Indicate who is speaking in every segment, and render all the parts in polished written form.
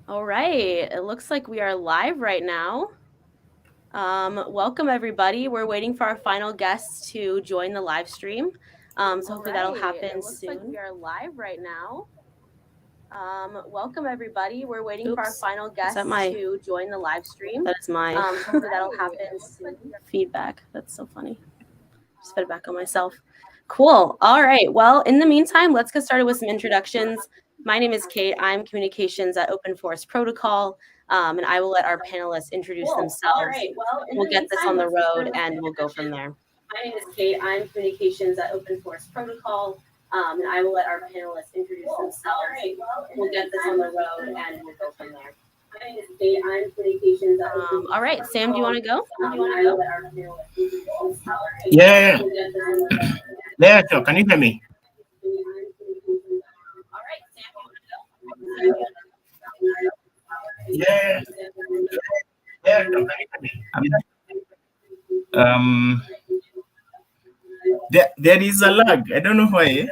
Speaker 1: All right, it looks like we are live right now. Welcome everybody. We're waiting for our final guests to join the live stream. So hopefully that'll happen soon. Like we are live right now. Welcome everybody. We're waiting for our final guests to join the live stream. That is my hopefully that'll happen soon. Feedback. That's so funny. Just put it back on myself. Cool. All right. Well, in the meantime, let's get started with some introductions. My name is Kate. I'm communications at Open Forest Protocol, and I will let our panelists introduce themselves. All right. Well, we'll get this on the road, and we'll go from there. My name is Kate. I'm communications at Open Forest Protocol, and I will let our panelists introduce themselves. All right. Well, we'll get this on the road, and we'll go from there. My name is Kate. I'm communications at Open Forest. All right, Sam, do you want to go?
Speaker 2: Yeah, yeah, sure. Can you hear me? Yeah, yeah, sure. Can you hear me? Um, there is a lag. I don't know why.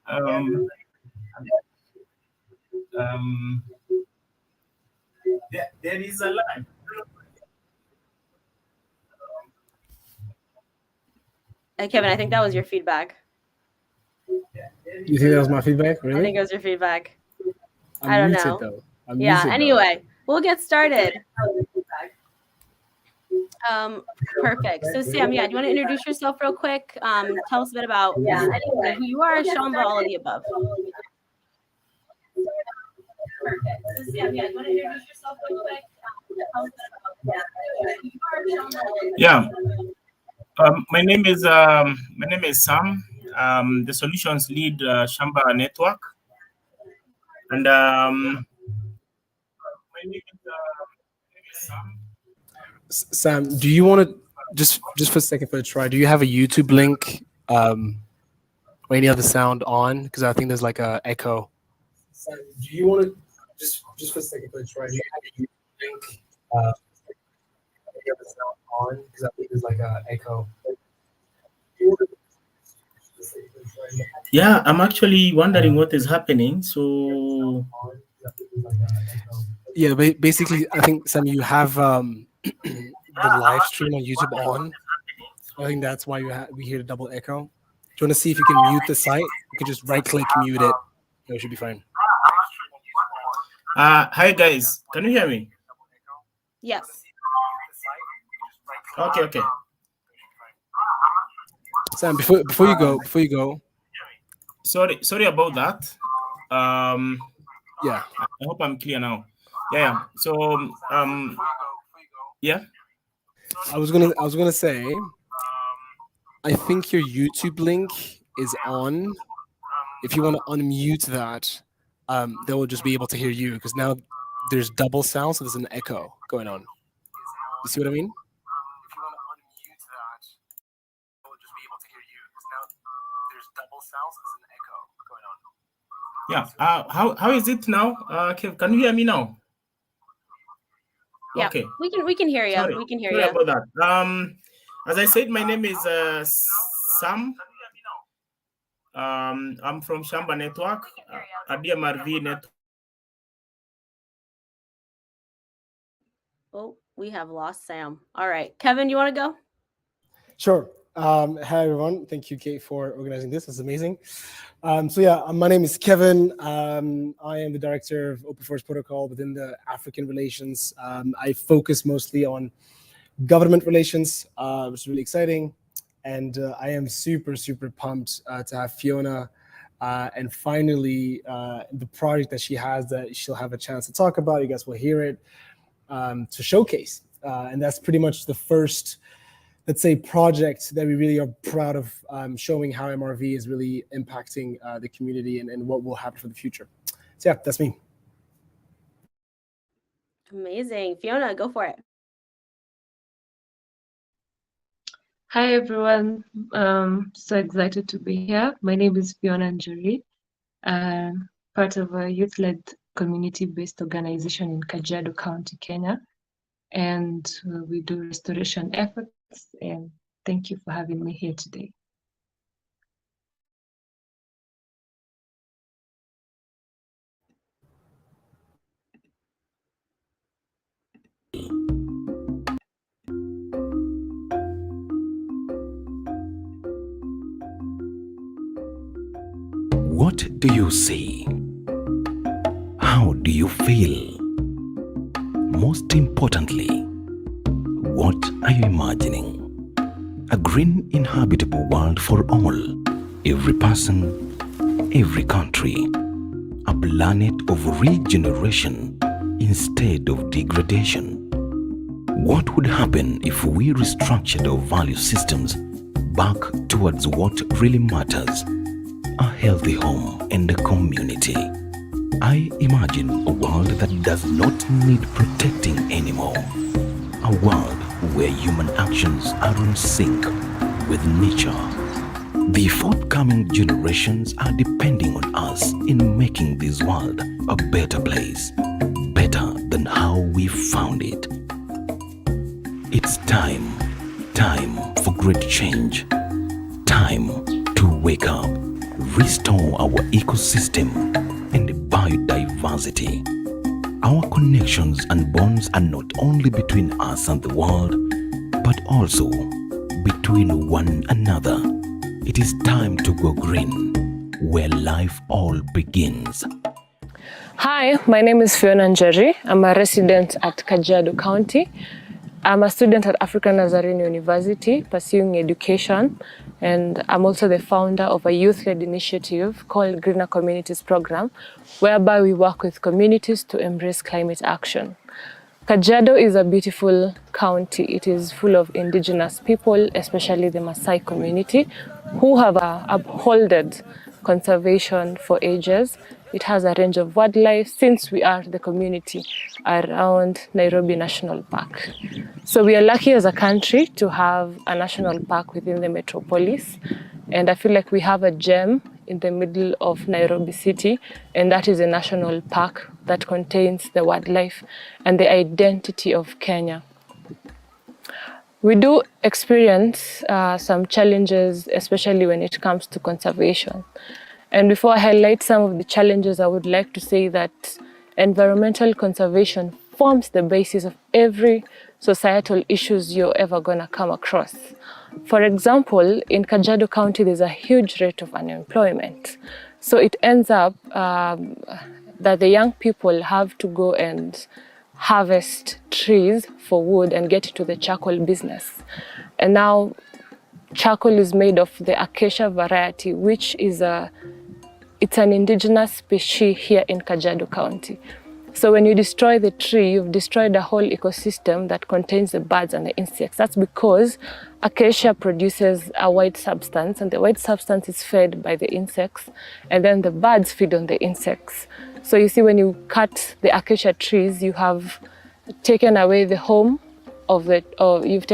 Speaker 2: um, um, there is a lag.
Speaker 1: Kevin, I think that was your feedback.
Speaker 3: You think that was my feedback? Really?
Speaker 1: I think it was your feedback.
Speaker 3: I'm
Speaker 1: I don't
Speaker 3: muted,
Speaker 1: know.
Speaker 3: though. I'm
Speaker 1: Yeah.
Speaker 3: muted,
Speaker 1: Anyway, we'll get started. Perfect. So Sam, yeah, do you want to introduce yourself real quick? Tell us a bit about who you are, Shamba, all of the above. Perfect. So Sam, yeah, do you want to introduce yourself real quick? Tell us a bit about who you are, Shamba.
Speaker 2: Yeah. My name is Sam. The solutions lead Shamba.Network, and my name is Sam.
Speaker 3: Sam, do you want to just for a second for a try? Do you have a YouTube link or any other sound on? Because I think there's like a echo. Sam, do you want to just for a second for a try? Do you have a YouTube link any other sound on? Because I think there's like a echo.
Speaker 2: Yeah, I'm actually wondering what is happening. So
Speaker 3: yeah, basically, I think Sam, you have the live stream on YouTube on. I think that's why we hear the double echo. Do you want to see if you can mute the site? You can just right-click, mute it. It should be fine.
Speaker 2: Hi guys, can you hear me?
Speaker 1: Yes.
Speaker 2: Okay.
Speaker 3: Sam, before you go.
Speaker 2: Sorry about that.
Speaker 3: Yeah.
Speaker 2: I hope I'm clear now. Yeah. So yeah.
Speaker 3: I was gonna say, I think your YouTube link is on. If you want to unmute that, they will just be able to hear you because now there's double sound, so there's an echo going on. You see what I mean? If you want to unmute that, they will just be able to hear you because now there's double sound, so there's an echo going on.
Speaker 2: Yeah. How is it now? Kev, can you hear me now?
Speaker 1: Yeah. Okay. We can hear you.
Speaker 2: Sorry.
Speaker 1: We can hear
Speaker 2: Sorry
Speaker 1: you.
Speaker 2: about that. As I said, my name is Sam. I'm from Shamba.Network, a DMRV network.
Speaker 1: Oh, we have lost Sam. All right, Kevin, you want to go?
Speaker 3: Sure. Hi everyone. Thank you, Kate, for organizing this. It's amazing. So yeah, my name is Kevin. I am the director of Open Forest Protocol within the African relations. I focus mostly on government relations, which is really exciting. And I am super pumped to have Fiona and finally the project that she has that she'll have a chance to talk about. You guys will hear it to showcase. And that's pretty much the first, let's say, project that we really are proud of showing how MRV is really impacting the community and what will happen for the future. So yeah, that's me.
Speaker 1: Amazing. Fiona, go for it.
Speaker 4: Hi, everyone. So excited to be here. My name is Fiona Njuri, part of a youth-led community-based organization in Kajiado County, Kenya. And we do restoration efforts. And thank you for having me here today.
Speaker 5: do you see? How do you feel? Most importantly, what are you imagining? A green, inhabitable world for all, every person, every country. A planet of regeneration instead of degradation. What would happen if we restructured our value systems back towards what really matters? A healthy home and a community. I imagine a world that does not need protecting anymore. A world where human actions are in sync with nature. The forthcoming generations are depending on us in making this world a better place, better than how we found it. It's time for great change. Time to wake up, restore our ecosystem and biodiversity. Our connections and bonds are not only between us and the world, but also between one another. It is time to go green, where life all begins.
Speaker 4: Hi, my name is Fiona Njeri. I'm a resident at Kajiado County. I'm a student at African Nazarene University pursuing education, and I'm also the founder of a youth-led initiative called Greener Communities Program, whereby we work with communities to embrace climate action. Kajiado is a beautiful county. It is full of indigenous people, especially the Maasai community, who have upholded conservation for ages. It has a range of wildlife since we are the community around Nairobi National Park. So we are lucky as a country to have a national park within the metropolis. And I feel like we have a gem in the middle of Nairobi city, and that is a national park that contains the wildlife and the identity of Kenya. We do experience some challenges, especially when it comes to conservation. And before I highlight some of the challenges, I would like to say that environmental conservation forms the basis of every societal issues you're ever gonna come across. For example, in Kajiado County, there's a huge rate of unemployment. So it ends up that the young people have to go and harvest trees for wood and get into the charcoal business. And now charcoal is made of the acacia variety, which is it's an indigenous species here in Kajiado County. So when you destroy the tree, you've destroyed a whole ecosystem that contains the birds and the insects. That's because acacia produces a white substance, and the white substance is fed by the insects, and then the birds feed on the insects. So you see, when you cut the acacia trees, you have taken away the home of the, or you've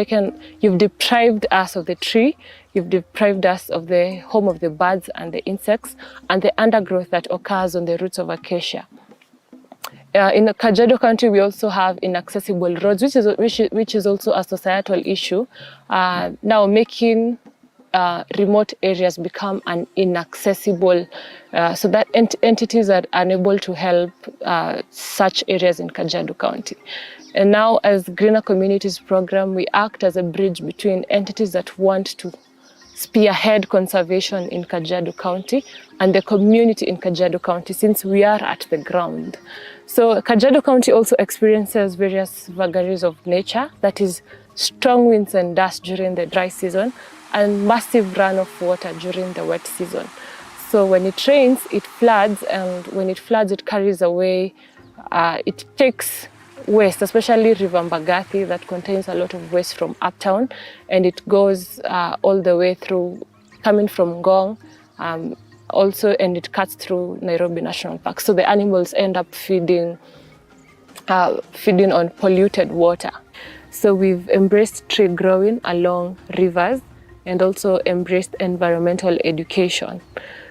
Speaker 4: deprived us of the tree, you've deprived us of the home of the birds and the insects, and the undergrowth that occurs on the roots of acacia. In Kajiado County, we also have inaccessible roads, which is also a societal issue, now making remote areas become inaccessible, so that entities are unable to help such areas in Kajiado County. And now, as Greener Communities Program, we act as a bridge between entities that want to spearhead conservation in Kajiado County and the community in Kajiado County, since we are at the ground. So Kajiado County also experiences various vagaries of nature, that is strong winds and dust during the dry season and massive runoff water during the wet season. So when it rains, it floods, and when it floods, it carries away, it takes waste, especially River Mbagathi, that contains a lot of waste from uptown, and it goes all the way through, coming from Ngong, also, and it cuts through Nairobi National Park. So the animals end up feeding on polluted water. So we've embraced tree growing along rivers and also embraced environmental education.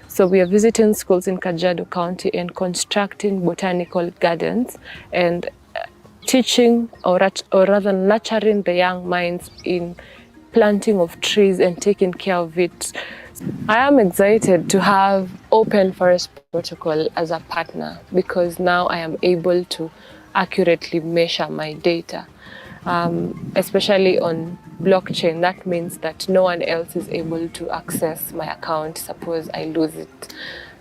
Speaker 4: So we are visiting schools in Kajiado County and constructing botanical gardens and teaching, or rather nurturing the young minds in planting of trees and taking care of it. I am excited to have Open Forest Protocol as a partner, because now I am able to accurately measure my data, especially on blockchain. That means that no one else is able to access my account, suppose I lose it.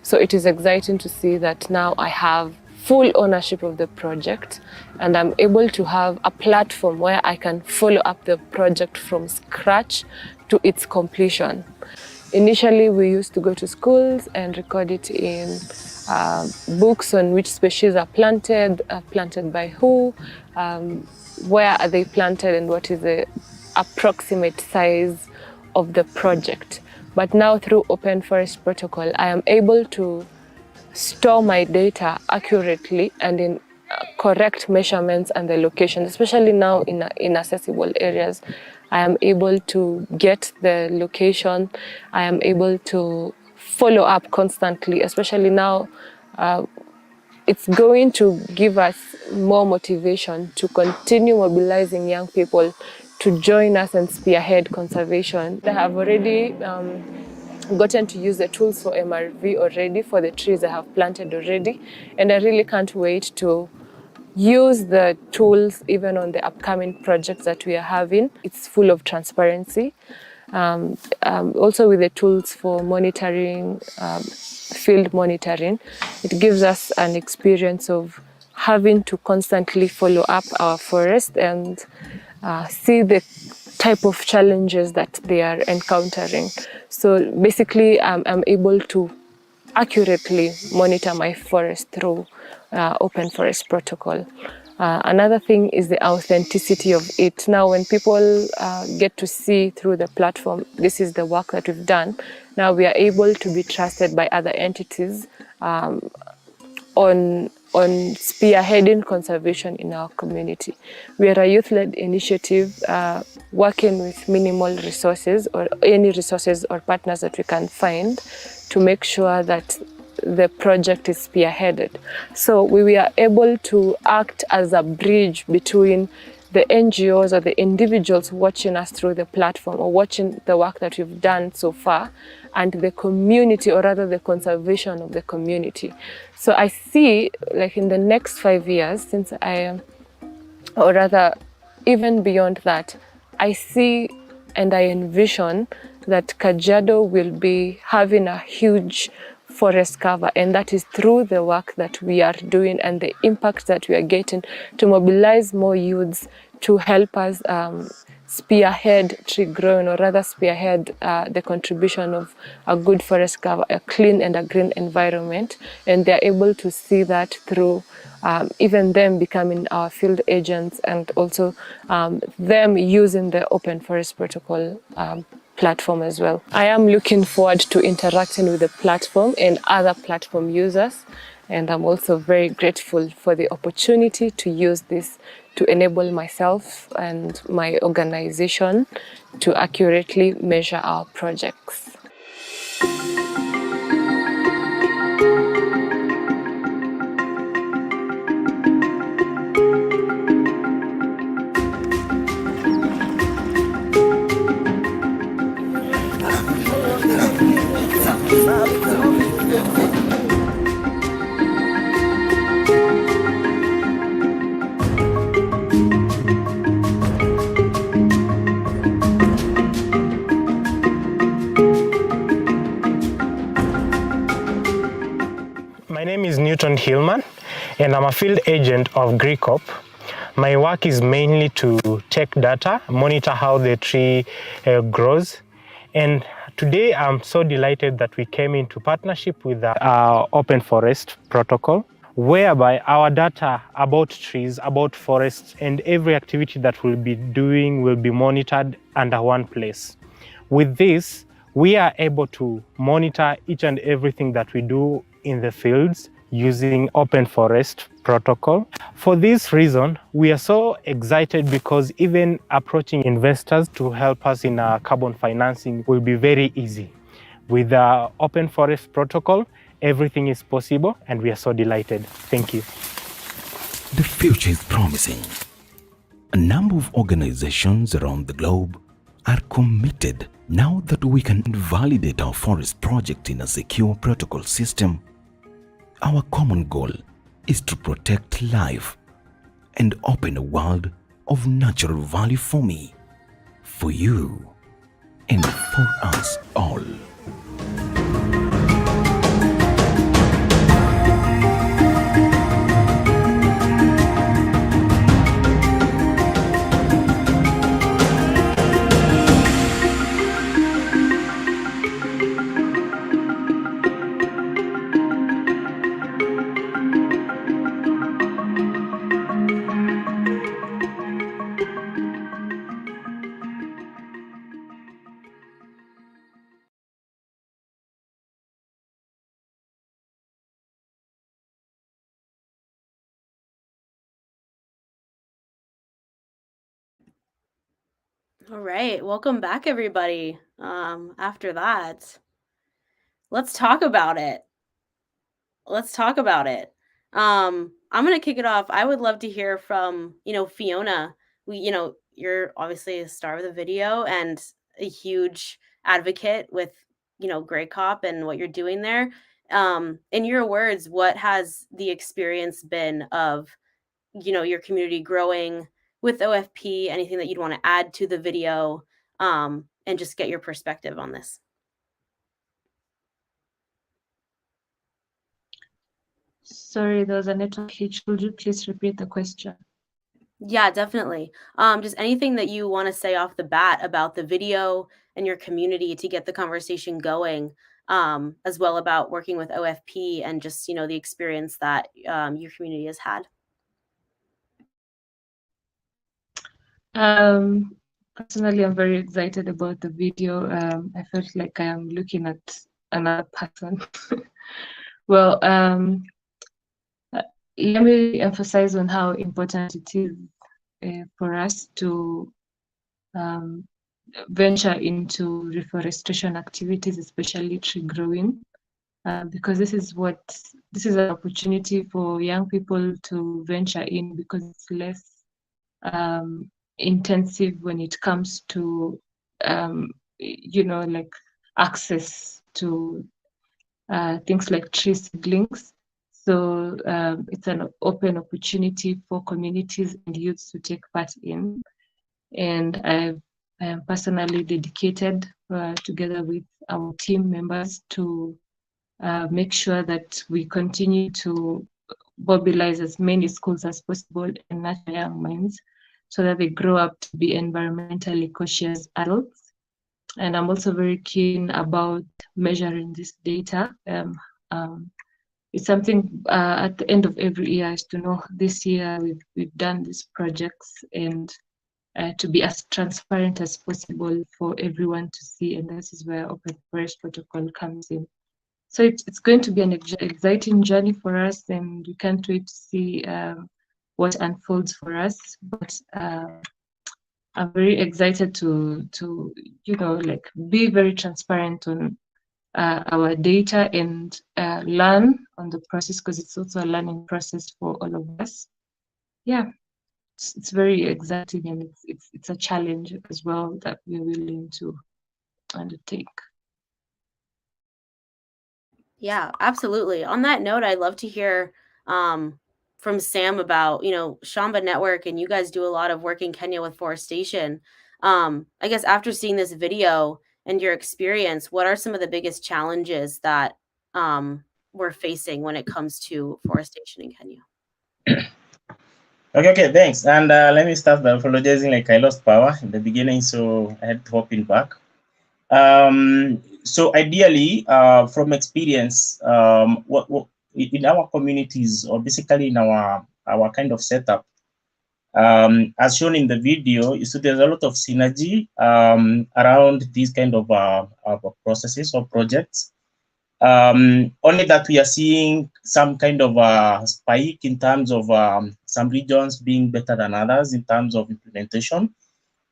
Speaker 4: So it is exciting to see that now I have full ownership of the project, and I'm able to have a platform where I can follow up the project from scratch to its completion. Initially, we used to go to schools and record it in books on which species are planted by who, where are they planted, and what is the approximate size of the project. But now through Open Forest Protocol, I am able to store my data accurately and in correct measurements and the location, especially now in inaccessible areas. I am able to get the location. I am able to follow up constantly, especially now. It's going to give us more motivation to continue mobilizing young people to join us and spearhead conservation. They have already gotten to use the tools for MRV already for the trees I have planted already, and I really can't wait to use the tools even on the upcoming projects that we are having. It's full of transparency. Also with the tools for monitoring, field monitoring, it gives us an experience of having to constantly follow up our forest and see the type of challenges that they are encountering. So basically, I'm able to accurately monitor my forest through Open Forest Protocol. Another thing is the authenticity of it. Now, when people get to see through the platform, this is the work that we've done, now we are able to be trusted by other entities on spearheading conservation in our community. We are a youth-led initiative working with minimal resources or any resources or partners that we can find to make sure that the project is spearheaded. So we were able to act as a bridge between the NGOs or the individuals watching us through the platform or watching the work that we've done so far and the community, or rather the conservation of the community. So I see, like in the next 5 years, since I am, or rather even beyond that, I see and I envision that Kajiado will be having a huge forest cover, and that is through the work that we are doing and the impact that we are getting to mobilize more youths to help us spearhead tree growing, or rather spearhead the contribution of a good forest cover, a clean and a green environment. And they're able to see that through even them becoming our field agents, and also them using the Open Forest Protocol platform as well. I am looking forward to interacting with the platform and other platform users, and I'm also very grateful for the opportunity to use this to enable myself and my organization to accurately measure our projects.
Speaker 6: My name is Newton Hillman, and I'm a field agent of GRICOP. My work is mainly to take data, monitor how the tree grows. And today I'm so delighted that we came into partnership with our Open Forest Protocol, whereby our data about trees, about forests, and every activity that we'll be doing will be monitored under one place. With this, we are able to monitor each and everything that we do in the fields using Open Forest Protocol. For this reason, we are so excited because even approaching investors to help us in our carbon financing will be very easy. With the Open Forest Protocol, everything is possible, and we are so delighted. Thank you.
Speaker 5: The future is promising. A number of organizations around the globe are committed now that we can validate our forest project in a secure protocol system. Our common goal is to protect life and open a world of natural value for me, for you, and for us all.
Speaker 1: All right, welcome back, everybody. After that, let's talk about it. I'm gonna kick it off. I would love to hear from Fiona. You're obviously a star of the video and a huge advocate with Grey Cop and what you're doing there. In your words, what has the experience been of your community growing with OFP? Anything that you'd want to add to the video, and just get your perspective on this.
Speaker 4: Sorry, there was a network hitch. Could you please repeat the question?
Speaker 1: Yeah, definitely. Just anything that you want to say off the bat about the video and your community to get the conversation going, as well about working with OFP and just the experience that your community has had.
Speaker 4: Personally, I'm very excited about the video. I felt like I am looking at another person. Well, let me emphasize on how important it is for us to venture into reforestation activities, especially tree growing, because this is an opportunity for young people to venture in, because it's less intensive when it comes to like access to things like tree seedlings. So it's an open opportunity for communities and youths to take part in. And I am personally dedicated together with our team members to make sure that we continue to mobilize as many schools as possible and nurture young minds so that they grow up to be environmentally conscious adults. And I'm also very keen about measuring this data. It's something at the end of every year is to know this year we've done these projects, and to be as transparent as possible for everyone to see. And this is where Open Forest Protocol comes in. So it's going to be an exciting journey for us, and we can't wait to see what unfolds for us. But I'm very excited to be very transparent on our data and learn on the process, because it's also a learning process for all of us. Yeah, it's very exciting, and it's a challenge as well that we're willing to undertake.
Speaker 1: Yeah, absolutely. On that note, I'd love to hear from Sam about Shamba.Network, and you guys do a lot of work in Kenya with forestation. I guess after seeing this video and your experience, what are some of the biggest challenges that we're facing when it comes to forestation in Kenya?
Speaker 2: Okay, thanks. And let me start by apologizing, like I lost power in the beginning, so I had to hop in back. So ideally, from experience, what in our communities, or basically in our kind of setup, as shown in the video, so there's a lot of synergy around these kind of processes or projects. Only that we are seeing some kind of spike in terms of some regions being better than others in terms of implementation.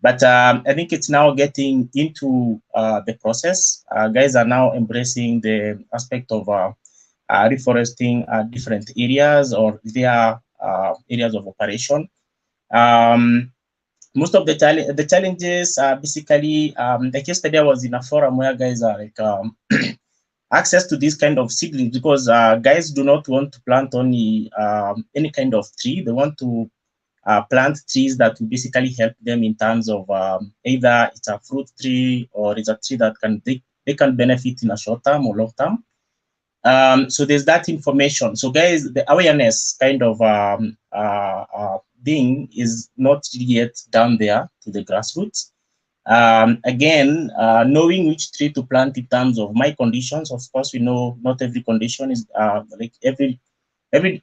Speaker 2: But I think it's now getting into the process. Guys are now embracing the aspect of reforesting different areas or their areas of operation. Most of the challenges are basically, like yesterday I was in a forum where guys are like, access to this kind of seedlings, because guys do not want to plant only any kind of tree. They want to plant trees that will basically help them in terms of either it's a fruit tree or it's a tree that they can benefit in a short term or long term. So there's that information. So guys, the awareness kind of thing is not yet down there to the grassroots. Again, knowing which tree to plant in terms of my conditions. Of course, we know not every condition is like every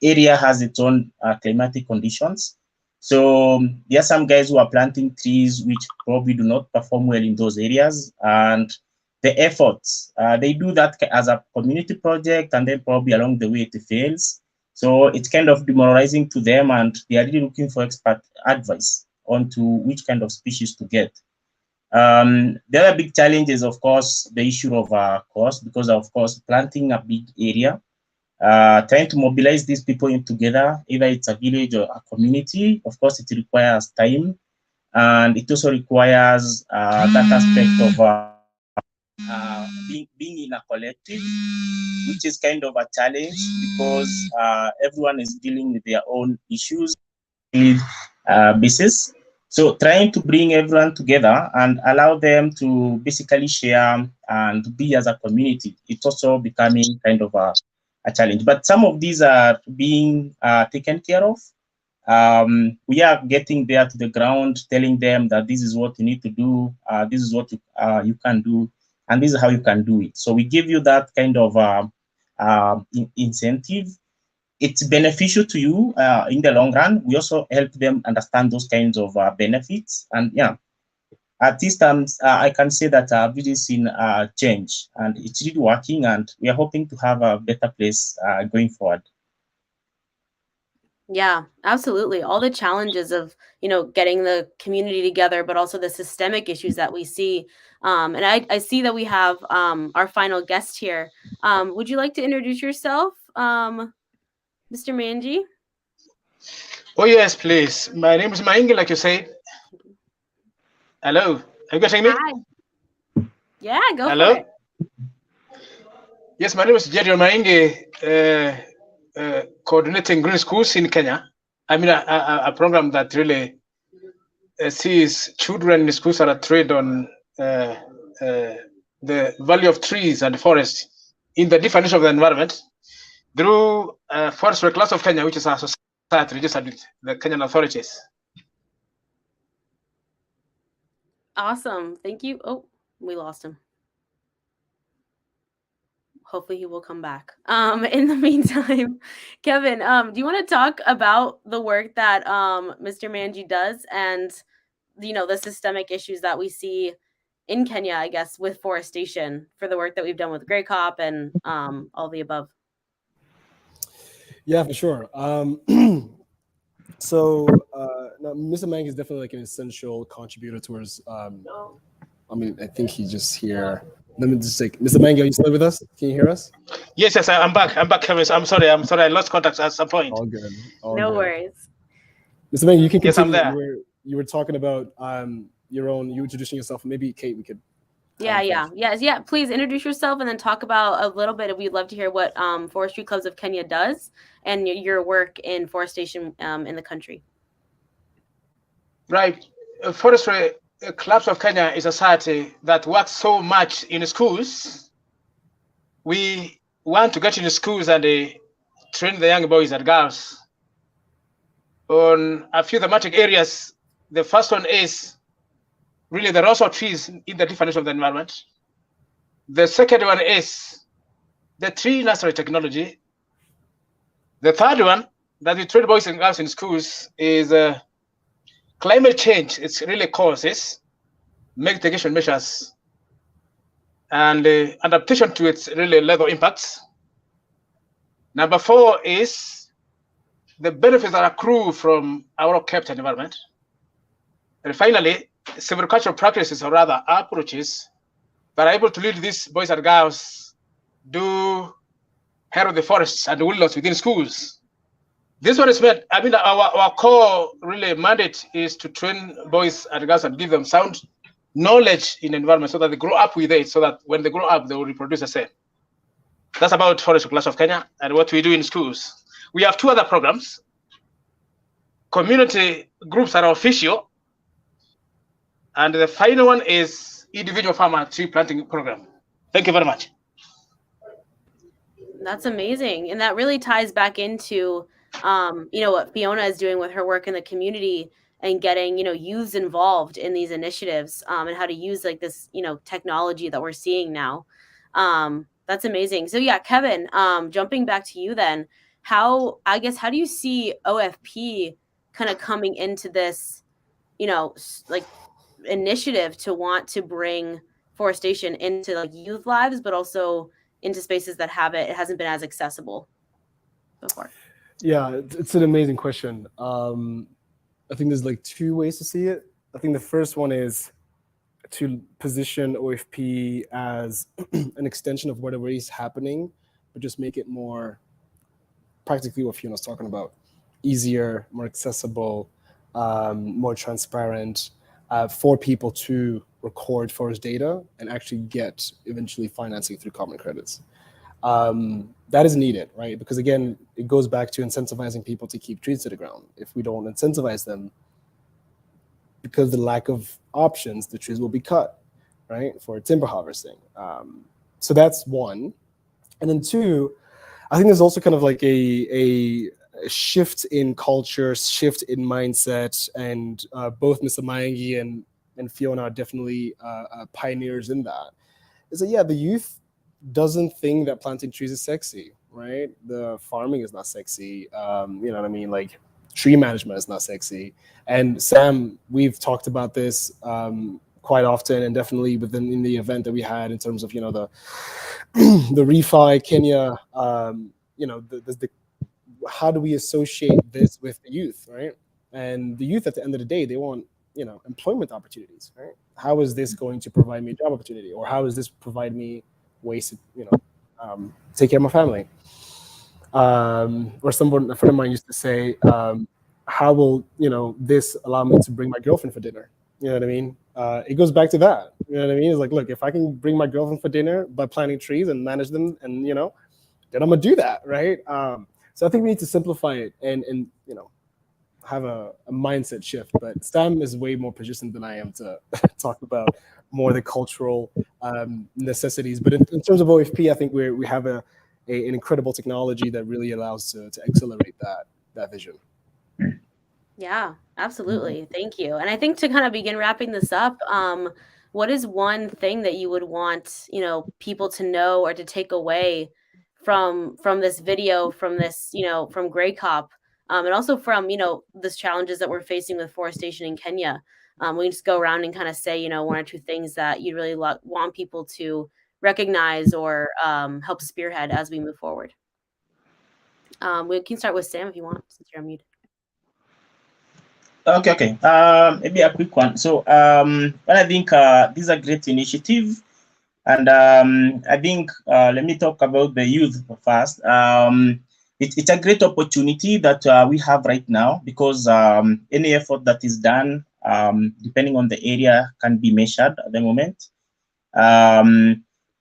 Speaker 2: area has its own climatic conditions. So there are some guys who are planting trees which probably do not perform well in those areas, and the efforts they do that as a community project, and then probably along the way it fails. So it's kind of demoralizing to them, and they are really looking for expert advice on to which kind of species to get. The other big challenge is, of course, the issue of cost, because, of course, planting a big area, trying to mobilize these people together, either it's a village or a community, of course, it requires time, and it also requires that aspect of being in a collective, which is kind of a challenge because everyone is dealing with their own issues basis. So trying to bring everyone together and allow them to basically share and be as a community, it's also becoming kind of a challenge. But some of these are being taken care of. We are getting there to the ground, telling them that this is what you need to do, this is what you can do, and this is how you can do it. So we give you that kind of incentive. It's beneficial to you in the long run. We also help them understand those kinds of benefits. And yeah, at this time, I can say that we've really seen change, and it's really working, and we are hoping to have a better place going forward.
Speaker 1: Yeah, absolutely. All the challenges of, getting the community together, but also the systemic issues that we see. And I see that we have our final guest here. Would you like to introduce yourself, Mr. Manji?
Speaker 7: Oh, yes, please. My name is Maingi, like you said. Hello. Are you guys hearing me?
Speaker 1: Hi. Yeah, go
Speaker 7: Hello?
Speaker 1: for it.
Speaker 7: Yes, my name is Jerry Maingi, coordinating green schools in Kenya. I mean, a program that really sees children in schools that are trained on the value of trees and forests in the definition of the environment through Forestry Class of Kenya, which is our society registered with the Kenyan authorities.
Speaker 1: Awesome. Thank you. Oh, we lost him. Hopefully he will come back. In the meantime, Kevin, do you want to talk about the work that Mr. Manji does and the systemic issues that we see in Kenya, I guess, with forestation for the work that we've done with Grey Cop and all the above?
Speaker 3: Yeah, for sure. So now Mr. Mang is definitely like an essential contributor towards. I mean, I think he's just here. Let me just say, Mr. Mang, are you still with us? Can you hear us?
Speaker 7: Yes, I'm back. I'm back, Kevin. I'm sorry. I lost contact at some point.
Speaker 3: All good.
Speaker 1: No worries.
Speaker 3: Mr. Mang, you can continue.
Speaker 7: Yes, I'm there.
Speaker 3: You were talking about you introducing yourself. Maybe Kate, we could.
Speaker 1: Yeah. Please introduce yourself and then talk about a little bit. We'd love to hear what Forestry Clubs of Kenya does and your work in forestation in the country.
Speaker 7: Right. Forestry Clubs of Kenya is a society that works so much in schools. We want to get into schools and train the young boys and girls on a few thematic areas. The first one is really the role of trees in the definition of the environment. The second one is the tree nursery technology. The third one that we train boys and girls in schools is climate change. It's really causes, mitigation measures, and adaptation to its really level impacts. Number 4 is the benefits that accrue from our kept environment. And finally, silvicultural practices, or rather approaches, that are able to lead these boys and girls do herald the forests and the woodlands within schools. This one is meant, I mean, our core really mandate is to train boys and girls and give them sound knowledge in environment so that they grow up with it, so that when they grow up, they will reproduce the same. That's about Forestry Class of Kenya and what we do in schools. We have 2 other programs. Community groups are official. And the final one is individual farmer tree planting program. Thank you very much.
Speaker 1: That's amazing. And that really ties back into, what Fiona is doing with her work in the community and getting, youths involved in these initiatives and how to use like this, technology that we're seeing now. That's amazing. So yeah, Kevin, jumping back to you then, how do you see OFP kind of coming into this, like initiative to want to bring forestation into like youth lives, but also into spaces that it hasn't been as accessible before?
Speaker 3: Yeah, it's an amazing question. I think there's like 2 ways to see it. I think the first one is, to position OFP as an extension of whatever is happening, but just make it more practically what Fiona's talking about, easier, more accessible, more transparent, for people to record forest data and actually get eventually financing through carbon credits. That is needed, right? Because again, it goes back to incentivizing people to keep trees to the ground. If we don't incentivize them, because of the lack of options, the trees will be cut, right, for timber harvesting. So that's one. And then two, I think there's also kind of like a shift in culture, shift in mindset, and both Mr. Mayangi and Fiona are definitely pioneers in that. Is that, yeah, the youth doesn't think that planting trees is sexy, right? The farming is not sexy. You know what I mean? Like, tree management is not sexy. And Sam, we've talked about this quite often, and definitely within in the event that we had in terms of, you know, the the refi Kenya, you know, the how do we associate this with the youth, right? And the youth, at the end of the day, they want, you know, employment opportunities, right? How is this going to provide me a job opportunity, or how does this provide me ways to, you know, take care of my family? Or a friend of mine used to say, how will, you know, this allow me to bring my girlfriend for dinner? You know what I mean? It goes back to that. You know what I mean? It's like, look, if I can bring my girlfriend for dinner by planting trees and manage them, and, you know, then I'm gonna do that, right? So I think we need to simplify it and you know, have a mindset shift. But Sam is way more positioned than I am to talk about more the cultural necessities. But in terms of OFP, I think we have an incredible technology that really allows to accelerate that vision.
Speaker 1: Yeah, absolutely. Thank you. And I think to kind of begin wrapping this up, what is one thing that you would want, you know, people to know or to take away from this video, from this, you know, from Grey Cop, and also from, you know, this challenges that we're facing with forestation in Kenya? We can just go around and kind of say, you know, one or two things that you really want people to recognize or help spearhead as we move forward. We can start with Sam if you want, since you're unmuted.
Speaker 2: Okay. Maybe a quick one. So, well, I think this is a great initiative, and I think let me talk about the youth first. It's a great opportunity that we have right now, because any effort that is done, depending on the area, can be measured at the moment.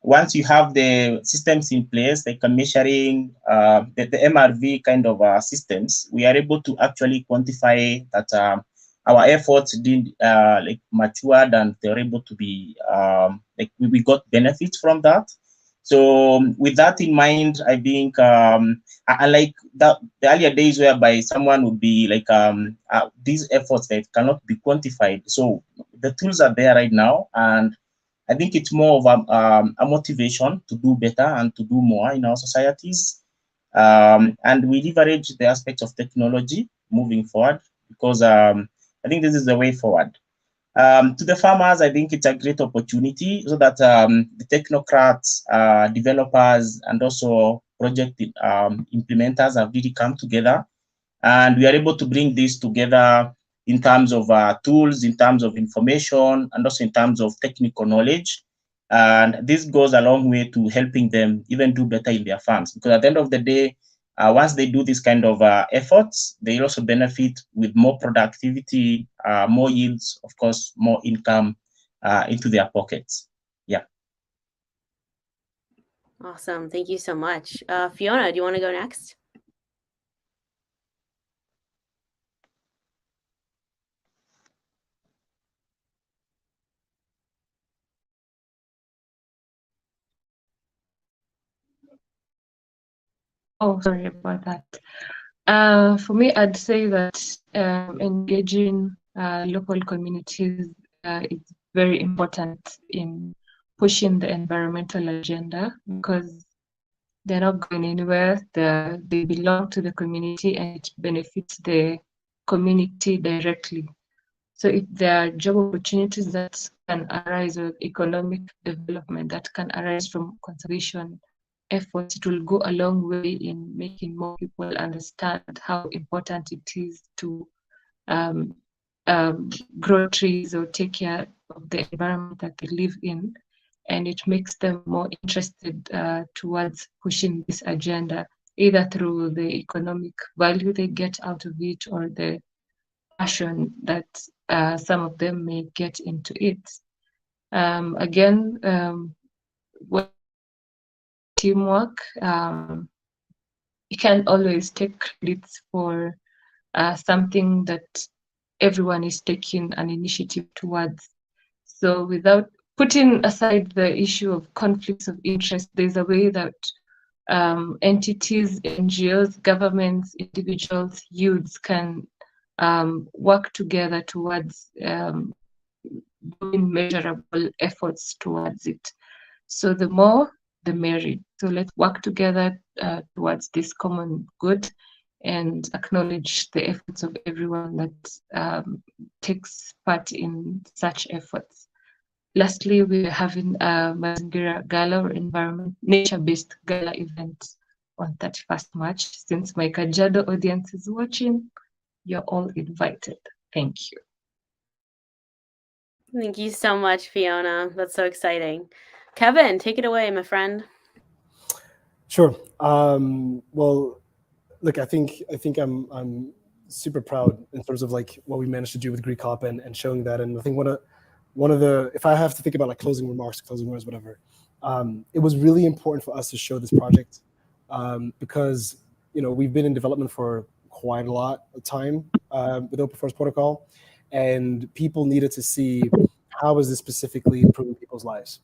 Speaker 2: Once you have the systems in place, like measuring the MRV kind of systems, we are able to actually quantify that our efforts did like matured, and they're able to be like we got benefits from that. So with that in mind, I think I like that the earlier days whereby someone would be like these efforts that cannot be quantified. So the tools are there right now, and I think it's more of a motivation to do better and to do more in our societies. And we leverage the aspects of technology moving forward, because I think this is the way forward. To the farmers, I think it's a great opportunity, so that the technocrats, developers, and also project implementers have really come together, and we are able to bring this together in terms of tools, in terms of information, and also in terms of technical knowledge. And this goes a long way to helping them even do better in their farms, because at the end of the day, once they do this kind of efforts, they also benefit with more productivity, more yields, of course, more income into their pockets. Yeah.
Speaker 1: Awesome. Thank you so much. Fiona, do you want to go next?
Speaker 4: Oh, sorry about that. For me, I'd say that engaging local communities is very important in pushing the environmental agenda, because they're not going anywhere. They belong to the community, and it benefits the community directly. So if there are job opportunities that can arise, or economic development that can arise from conservation efforts, it will go a long way in making more people understand how important it is to grow trees or take care of the environment that they live in. And it makes them more interested towards pushing this agenda, either through the economic value they get out of it or the passion that some of them may get into it. Again, teamwork, you can't always take credits for something that everyone is taking an initiative towards. So without putting aside the issue of conflicts of interest, there's a way that entities, NGOs, governments, individuals, youths can work together towards doing measurable efforts towards it. So the more, the merrier. So let's work together towards this common good and acknowledge the efforts of everyone that takes part in such efforts. Lastly, we're having a Mazingira Gala or nature-based gala event on 31st March. Since my Kajiado audience is watching, you're all invited. Thank you.
Speaker 1: Thank you so much, Fiona. That's so exciting. Kevin, take it away, my friend.
Speaker 3: Sure. Well, look, I think I'm super proud in terms of like what we managed to do with Greek Hop and showing that. And I think one of the, if I have to think about like closing words, whatever, it was really important for us to show this project because, you know, we've been in development for quite a lot of time with Open Source Protocol, and people needed to see how is this specifically improving people's lives.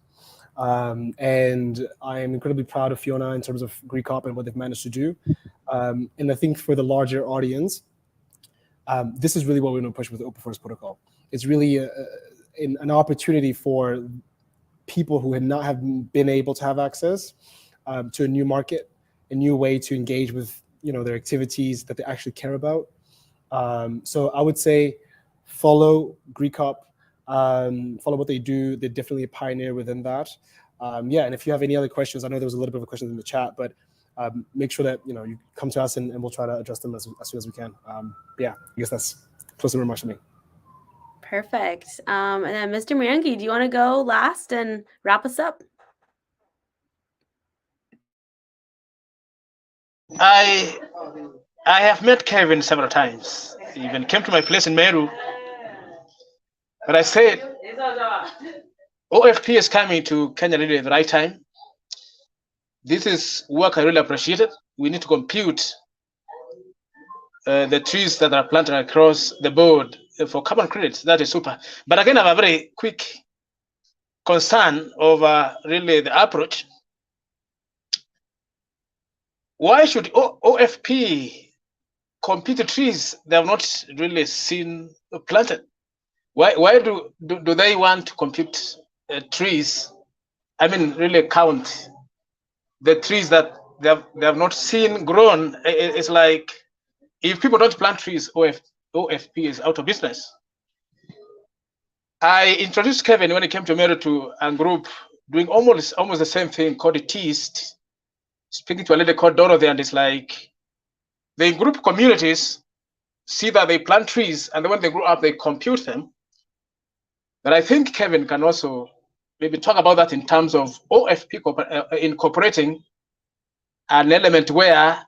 Speaker 3: And I am incredibly proud of Fiona in terms of Greek Hop and what they've managed to do. And I think for the larger audience, this is really what we're going to push with the Open Source Protocol. It's really an opportunity for people who had not have been able to have access to a new market, a new way to engage with, you know, their activities that they actually care about. So I would say follow Greek Hop, follow what they do. They're definitely a pioneer within that. Yeah, and if you have any other questions, I know there was a little bit of a question in the chat, but make sure that, you know, you come to us and we'll try to address them as soon as we can. Yeah, I guess that's closing remarks for me.
Speaker 1: Perfect. And then Mr. Mirangi, do you want to go last and wrap us up?
Speaker 7: I have met Kevin several times. He even came to my place in Meru. But I said, OFP is coming to Kenya really at the right time. This is work I really appreciated. We need to compute the trees that are planted across the board for carbon credits. That is super. But again, I have a very quick concern over really the approach. Why should OFP compute the trees they have not really seen planted? Why do they want to compute trees? I mean, really count the trees that they have not seen grown. It's like if people don't plant trees, OFP is out of business. I introduced Kevin when he came to Meru to a group doing almost the same thing called TEAST, speaking to a lady called Dorothy, and it's like the group communities see that they plant trees, and then when they grow up, they compute them. But I think Kevin can also maybe talk about that in terms of OFP incorporating an element where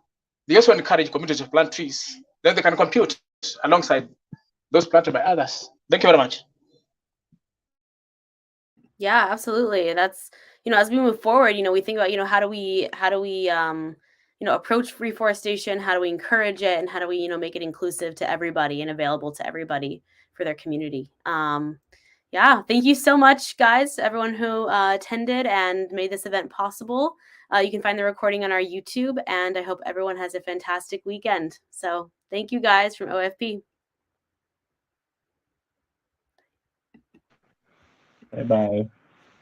Speaker 7: they also encourage communities to plant trees. Then they can compute alongside those planted by others. Thank you very much.
Speaker 1: Yeah, absolutely. That's, you know, as we move forward, you know, we think about, you know, how do we you know, approach reforestation? How do we encourage it? And how do we, you know, make it inclusive to everybody and available to everybody for their community? Yeah, thank you so much, guys, everyone who attended and made this event possible. You can find the recording on our YouTube, and I hope everyone has a fantastic weekend. So thank you guys from OFP.
Speaker 2: Bye-bye.